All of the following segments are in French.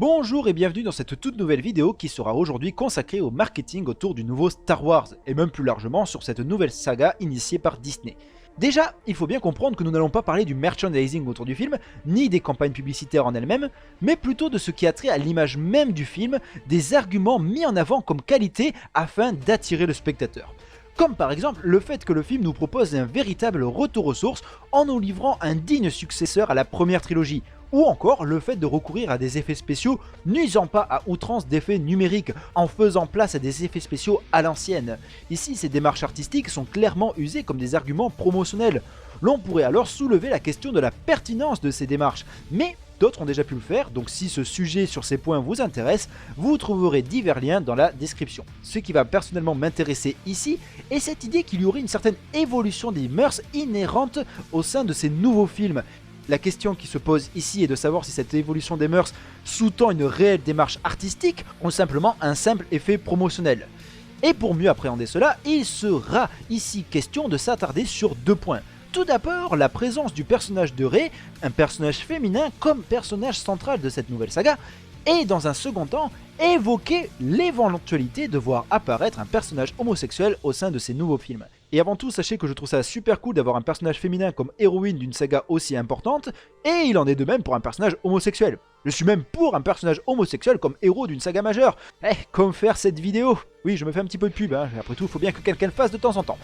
Bonjour et bienvenue dans cette toute nouvelle vidéo qui sera aujourd'hui consacrée au marketing autour du nouveau Star Wars et même plus largement sur cette nouvelle saga initiée par Disney. Déjà, il faut bien comprendre que nous n'allons pas parler du merchandising autour du film, ni des campagnes publicitaires en elles-mêmes, mais plutôt de ce qui a trait à l'image même du film, des arguments mis en avant comme qualité afin d'attirer le spectateur. Comme par exemple le fait que le film nous propose un véritable retour aux sources en nous livrant un digne successeur à la première trilogie, ou encore le fait de recourir à des effets spéciaux n'usant pas à outrance d'effets numériques, en faisant place à des effets spéciaux à l'ancienne. Ici, ces démarches artistiques sont clairement usées comme des arguments promotionnels. L'on pourrait alors soulever la question de la pertinence de ces démarches, mais d'autres ont déjà pu le faire, donc si ce sujet sur ces points vous intéresse, vous trouverez divers liens dans la description. Ce qui va personnellement m'intéresser ici est cette idée qu'il y aurait une certaine évolution des mœurs inhérentes au sein de ces nouveaux films. La question qui se pose ici est de savoir si cette évolution des mœurs sous-tend une réelle démarche artistique ou simplement un simple effet promotionnel. Et pour mieux appréhender cela, il sera ici question de s'attarder sur deux points. Tout d'abord, la présence du personnage de Rey, un personnage féminin comme personnage central de cette nouvelle saga, et dans un second temps, évoquer l'éventualité de voir apparaître un personnage homosexuel au sein de ces nouveaux films. Et avant tout, sachez que je trouve ça super cool d'avoir un personnage féminin comme héroïne d'une saga aussi importante, et il en est de même pour un personnage homosexuel. Je suis même pour un personnage homosexuel comme héros d'une saga majeure. Comme faire cette vidéo. Oui, je me fais un petit peu de pub, hein. Après tout, il faut bien que quelqu'un le fasse de temps en temps.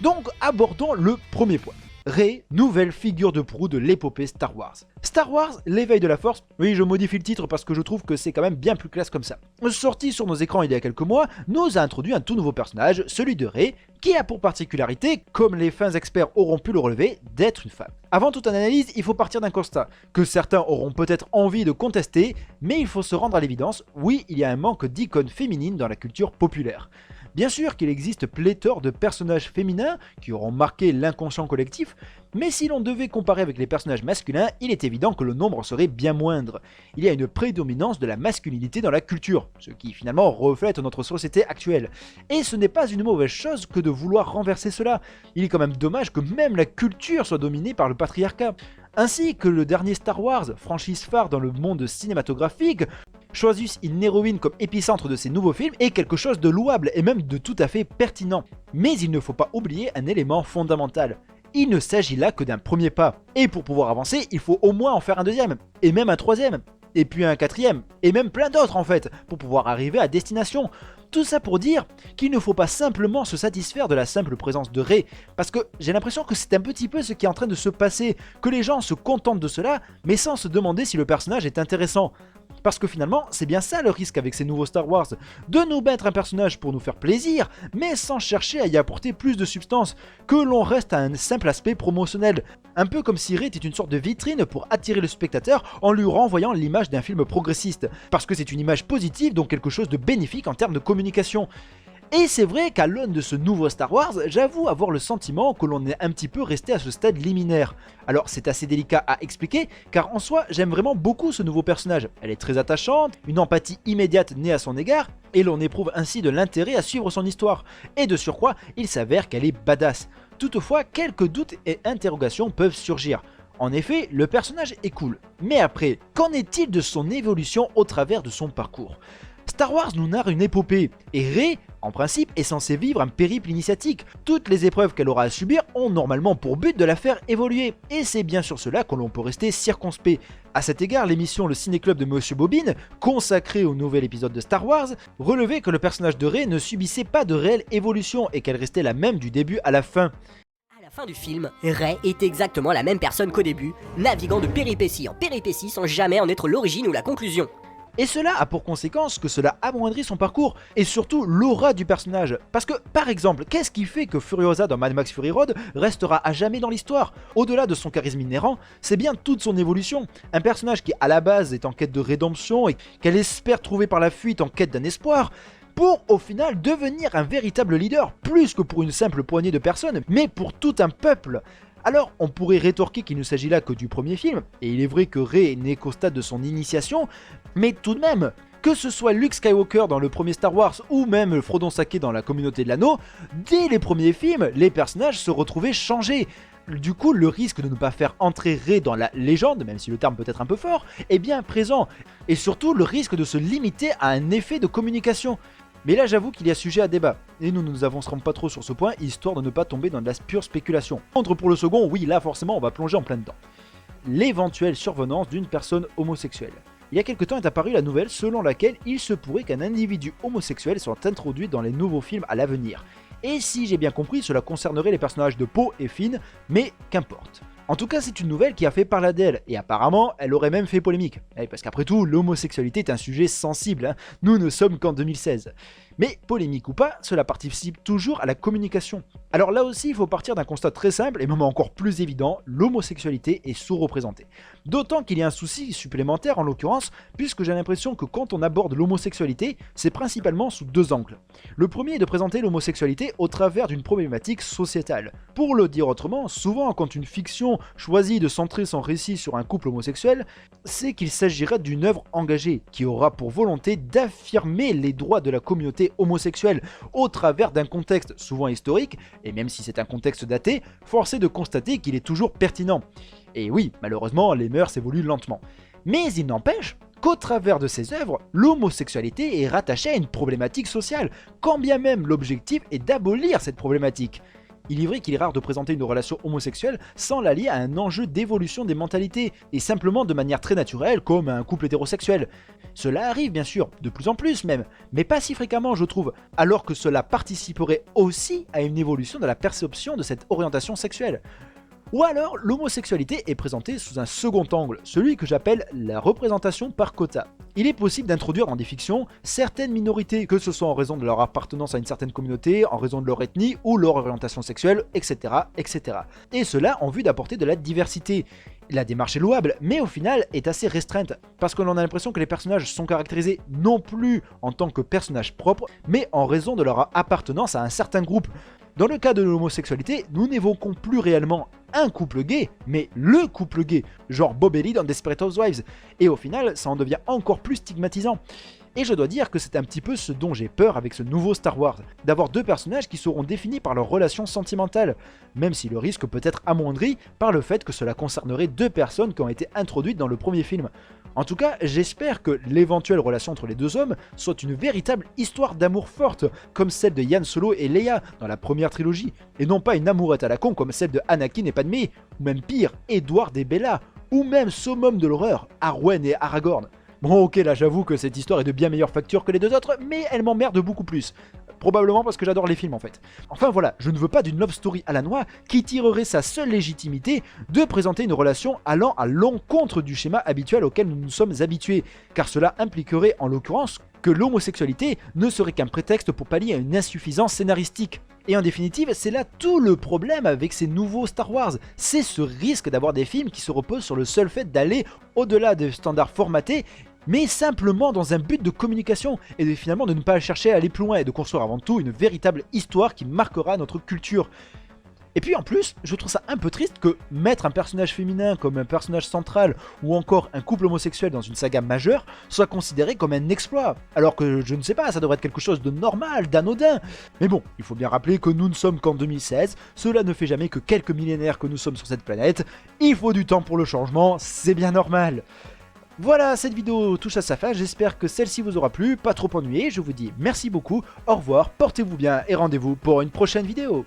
Donc, abordons le premier point. Rey, nouvelle figure de proue de l'épopée Star Wars. Star Wars, l'éveil de la force, oui je modifie le titre parce que je trouve que c'est quand même bien plus classe comme ça. Sorti sur nos écrans il y a quelques mois, nous a introduit un tout nouveau personnage, celui de Rey, qui a pour particularité, comme les fins experts auront pu le relever, d'être une femme. Avant toute analyse, il faut partir d'un constat, que certains auront peut-être envie de contester, mais il faut se rendre à l'évidence, oui il y a un manque d'icônes féminines dans la culture populaire. Bien sûr qu'il existe pléthore de personnages féminins qui auront marqué l'inconscient collectif, mais si l'on devait comparer avec les personnages masculins, il est évident que le nombre serait bien moindre. Il y a une prédominance de la masculinité dans la culture, ce qui finalement reflète notre société actuelle. Et ce n'est pas une mauvaise chose que de vouloir renverser cela. Il est quand même dommage que même la culture soit dominée par le patriarcat. Ainsi que le dernier Star Wars, franchise phare dans le monde cinématographique, choisissent une héroïne comme épicentre de ces nouveaux films est quelque chose de louable et même de tout à fait pertinent. Mais il ne faut pas oublier un élément fondamental. Il ne s'agit là que d'un premier pas. Et pour pouvoir avancer, il faut au moins en faire un deuxième, et même un troisième, et puis un quatrième, et même plein d'autres en fait, pour pouvoir arriver à destination. Tout ça pour dire qu'il ne faut pas simplement se satisfaire de la simple présence de Rey, parce que j'ai l'impression que c'est un petit peu ce qui est en train de se passer, que les gens se contentent de cela, mais sans se demander si le personnage est intéressant. Parce que finalement, c'est bien ça le risque avec ces nouveaux Star Wars, de nous mettre un personnage pour nous faire plaisir, mais sans chercher à y apporter plus de substance, que l'on reste à un simple aspect promotionnel. Un peu comme si Rey était une sorte de vitrine pour attirer le spectateur en lui renvoyant l'image d'un film progressiste, parce que c'est une image positive, donc quelque chose de bénéfique en termes de communication. Et c'est vrai qu'à l'aune de ce nouveau Star Wars, j'avoue avoir le sentiment que l'on est un petit peu resté à ce stade liminaire. Alors c'est assez délicat à expliquer, car en soi j'aime vraiment beaucoup ce nouveau personnage. Elle est très attachante, une empathie immédiate naît à son égard, et l'on éprouve ainsi de l'intérêt à suivre son histoire. Et de surcroît, il s'avère qu'elle est badass. Toutefois, quelques doutes et interrogations peuvent surgir. En effet, le personnage est cool. Mais après, qu'en est-il de son évolution au travers de son parcours ? Star Wars nous narre une épopée, et Rey, en principe, est censée vivre un périple initiatique. Toutes les épreuves qu'elle aura à subir ont normalement pour but de la faire évoluer, et c'est bien sur cela que l'on peut rester circonspect. À cet égard, l'émission Le Ciné Club de Monsieur Bobine, consacrée au nouvel épisode de Star Wars, relevait que le personnage de Rey ne subissait pas de réelle évolution et qu'elle restait la même du début à la fin. À la fin du film, Rey est exactement la même personne qu'au début, naviguant de péripétie en péripétie sans jamais en être l'origine ou la conclusion. Et cela a pour conséquence que cela amoindrit son parcours, et surtout l'aura du personnage. Parce que, par exemple, qu'est-ce qui fait que Furiosa dans Mad Max Fury Road restera à jamais dans l'histoire? Au-delà de son charisme inhérent, c'est bien toute son évolution. Un personnage qui à la base est en quête de rédemption et qu'elle espère trouver par la fuite en quête d'un espoir, pour au final devenir un véritable leader, plus que pour une simple poignée de personnes, mais pour tout un peuple. Alors, on pourrait rétorquer qu'il ne s'agit là que du premier film, et il est vrai que Rey n'est qu'au stade de son initiation, mais tout de même, que ce soit Luke Skywalker dans le premier Star Wars ou même Frodon Sake dans la communauté de l'anneau, dès les premiers films, les personnages se retrouvaient changés. Du coup, le risque de ne pas faire entrer Rey dans la légende, même si le terme peut être un peu fort, est bien présent. Et surtout, le risque de se limiter à un effet de communication. Mais là, j'avoue qu'il y a sujet à débat, et nous ne nous avancerons pas trop sur ce point, histoire de ne pas tomber dans de la pure spéculation. Contre pour le second, oui, là forcément, on va plonger en plein dedans. L'éventuelle survenance d'une personne homosexuelle. Il y a quelque temps est apparue la nouvelle selon laquelle il se pourrait qu'un individu homosexuel soit introduit dans les nouveaux films à l'avenir. Et si j'ai bien compris, cela concernerait les personnages de Poe et Finn, mais qu'importe. En tout cas, c'est une nouvelle qui a fait parler d'elle, et apparemment, elle aurait même fait polémique. Parce qu'après tout, l'homosexualité est un sujet sensible, hein. Nous ne sommes qu'en 2016. Mais polémique ou pas, cela participe toujours à la communication. Alors là aussi, il faut partir d'un constat très simple, et même encore plus évident, l'homosexualité est sous-représentée. D'autant qu'il y a un souci supplémentaire en l'occurrence, puisque j'ai l'impression que quand on aborde l'homosexualité, c'est principalement sous deux angles. Le premier est de présenter l'homosexualité au travers d'une problématique sociétale. Pour le dire autrement, souvent quand une fiction choisit de centrer son récit sur un couple homosexuel, c'est qu'il s'agirait d'une œuvre engagée, qui aura pour volonté d'affirmer les droits de la communauté homosexuelle au travers d'un contexte souvent historique, et même si c'est un contexte daté, force est de constater qu'il est toujours pertinent. Et oui, malheureusement, les mœurs évoluent lentement. Mais il n'empêche qu'au travers de ces œuvres, l'homosexualité est rattachée à une problématique sociale, quand bien même l'objectif est d'abolir cette problématique. Il est vrai qu'il est rare de présenter une relation homosexuelle sans la lier à un enjeu d'évolution des mentalités, et simplement de manière très naturelle, comme un couple hétérosexuel. Cela arrive bien sûr, de plus en plus même, mais pas si fréquemment je trouve, alors que cela participerait aussi à une évolution de la perception de cette orientation sexuelle. Ou alors, l'homosexualité est présentée sous un second angle, celui que j'appelle la représentation par quota. Il est possible d'introduire dans des fictions certaines minorités, que ce soit en raison de leur appartenance à une certaine communauté, en raison de leur ethnie ou leur orientation sexuelle, etc. etc. Et cela en vue d'apporter de la diversité. La démarche est louable, mais au final est assez restreinte, parce qu'on a l'impression que les personnages sont caractérisés non plus en tant que personnages propres, mais en raison de leur appartenance à un certain groupe. Dans le cas de l'homosexualité, nous n'évoquons plus réellement un couple gay, mais le couple gay, genre Bob et Lee dans Desperate Housewives, et au final, ça en devient encore plus stigmatisant. Et je dois dire que c'est un petit peu ce dont j'ai peur avec ce nouveau Star Wars, d'avoir deux personnages qui seront définis par leur relation sentimentale, même si le risque peut être amoindri par le fait que cela concernerait deux personnes qui ont été introduites dans le premier film. En tout cas, j'espère que l'éventuelle relation entre les deux hommes soit une véritable histoire d'amour forte, comme celle de Han Solo et Leia dans la première trilogie, et non pas une amourette à la con comme celle de Anakin et Padmé, ou même pire, Edward et Bella, ou même summum de l'horreur, Arwen et Aragorn. Bon ok, là j'avoue que cette histoire est de bien meilleure facture que les deux autres, mais elle m'emmerde beaucoup plus. Probablement parce que j'adore les films en fait. Enfin voilà, je ne veux pas d'une love story à la noix qui tirerait sa seule légitimité de présenter une relation allant à l'encontre du schéma habituel auquel nous nous sommes habitués, car cela impliquerait en l'occurrence que l'homosexualité ne serait qu'un prétexte pour pallier à une insuffisance scénaristique. Et en définitive, c'est là tout le problème avec ces nouveaux Star Wars, c'est ce risque d'avoir des films qui se reposent sur le seul fait d'aller au-delà des standards formatés, mais simplement dans un but de communication, et finalement de ne pas chercher à aller plus loin, et de construire avant tout une véritable histoire qui marquera notre culture. Et puis en plus, je trouve ça un peu triste que mettre un personnage féminin comme un personnage central, ou encore un couple homosexuel dans une saga majeure, soit considéré comme un exploit, alors que je ne sais pas, ça devrait être quelque chose de normal, d'anodin. Mais bon, il faut bien rappeler que nous ne sommes qu'en 2016, cela ne fait jamais que quelques millénaires que nous sommes sur cette planète, il faut du temps pour le changement, c'est bien normal. Voilà, cette vidéo touche à sa fin, j'espère que celle-ci vous aura plu, pas trop ennuyé, je vous dis merci beaucoup, au revoir, portez-vous bien et rendez-vous pour une prochaine vidéo.